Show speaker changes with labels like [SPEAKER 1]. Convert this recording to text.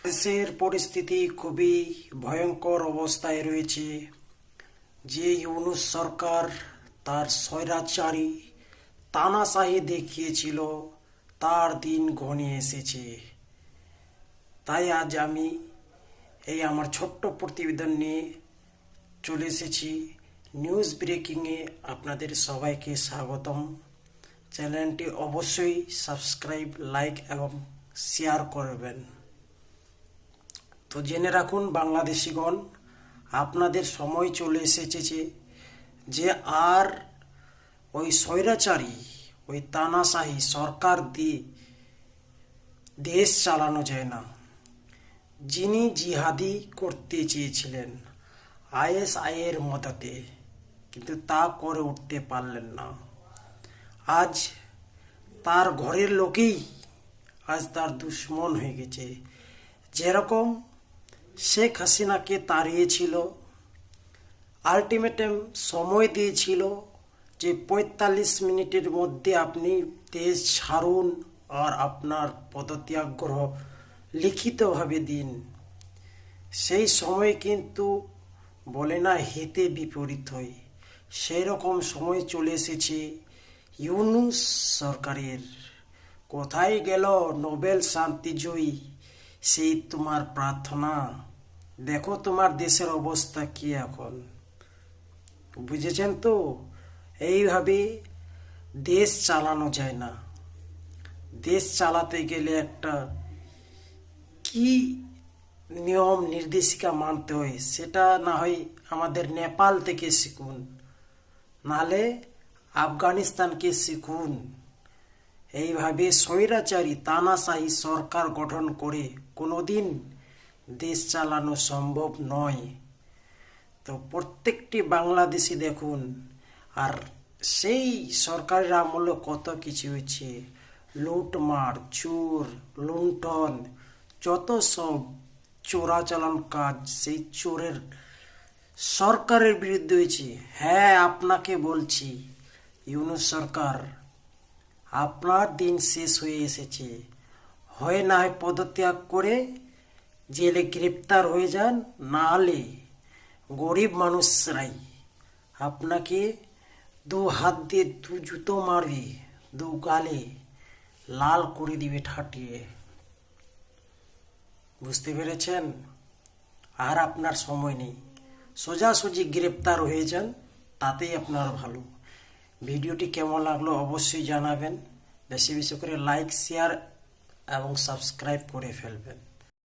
[SPEAKER 1] দেশের পরিস্থিতি খুবই ভয়ঙ্কর অবস্থায় রয়েছে। যে ইউনূস সরকার তার স্বৈরাচারী তানাশাহি দেখিয়েছিল তার দিন ঘনিয়ে এসেছে। তাই আজ আমি এই আমার ছোট্ট প্রতিবেদন নিয়ে চলে এসেছি নিউজ ব্রেকিংয়ে। আপনাদের সবাইকে স্বাগতম। চ্যানেলটি অবশ্যই সাবস্ক্রাইব, লাইক এবং শেয়ার করবেন। তো জেনে রাখুন বাংলাদেশিগণ, আপনাদের সময় চলে এসেছে যে আর ওই স্বৈরাচারী ওই তানাশাহি সরকার দিয়ে দেশ চালানো যায় না। যিনি জিহাদি করতে চেয়েছিলেন আইএসআইয়ের মদতে, কিন্তু তা করে উঠতে পারলেন না। আজ তার ঘরের লোকেই আজ তার দুশ্মন হয়ে গেছে। যেরকম শেখ হাসিনাকে তাড়িয়েছিল, আলটিমেটাম সময় দিয়েছিল যে ৪৫ মিনিটের মধ্যে আপনি দেশ ছাড়ুন আর আপনার পদত্যাগ্রহ লিখিতভাবে দিন। সেই সময় কিন্তু বলে না হিতে বিপরীত হয়, সেই রকম সময় চলে এসেছে ইউনূস সরকারের। কোথায় গেল নোবেল শান্তিজয়ী সেই তোমার প্রার্থনা? দেখো তোমার দেশের অবস্থা কি এখন, বুঝেছেন তো? এইভাবে দেশ চালানো যায় না। দেশ চালাতে গেলে একটা কি নিয়ম নির্দেশিকা মানতে হয়, সেটা না হয় আমাদের নেপাল থেকে শিখুন, নাহলে আফগানিস্তানকে শিখুন। এইভাবে স্বৈরাচারী তানাশাহি সরকার গঠন করে কোনোদিন দেশ চালানো সম্ভব নয়। তো প্রত্যেকটি বাংলাদেশি দেখুন, আর সেই সরকারের আমলে কত কিছু হয়েছে, লুটমার, চোর, লুণ্ঠন, যত সব চোরাচালান কাজ সেই চোরের সরকারের বিরুদ্ধে হয়েছে। হ্যাঁ, আপনাকে বলছি ইউনূস সরকার, আপনার দিন শেষ হয়ে এসেছে। হয় না হয় পদত্যাগ করে জেলে গ্রেপ্তার হয়ে যান, না হলে গরিব মানুষরাই আপনাকে দু হাত দিয়ে দু জুতো মারবে, দু গালে লাল করে দিবে ঠাটিয়ে। বুঝতে পেরেছেন? আর আপনার সময় নেই, সোজাসুজি গ্রেপ্তার হয়ে যান, তাতেই আপনার ভালো। ভিডিওটি কেমন লাগলো অবশ্যই জানাবেন। বেশি বেশি করে লাইক, শেয়ার এবং সাবস্ক্রাইব করে ফেলবেন।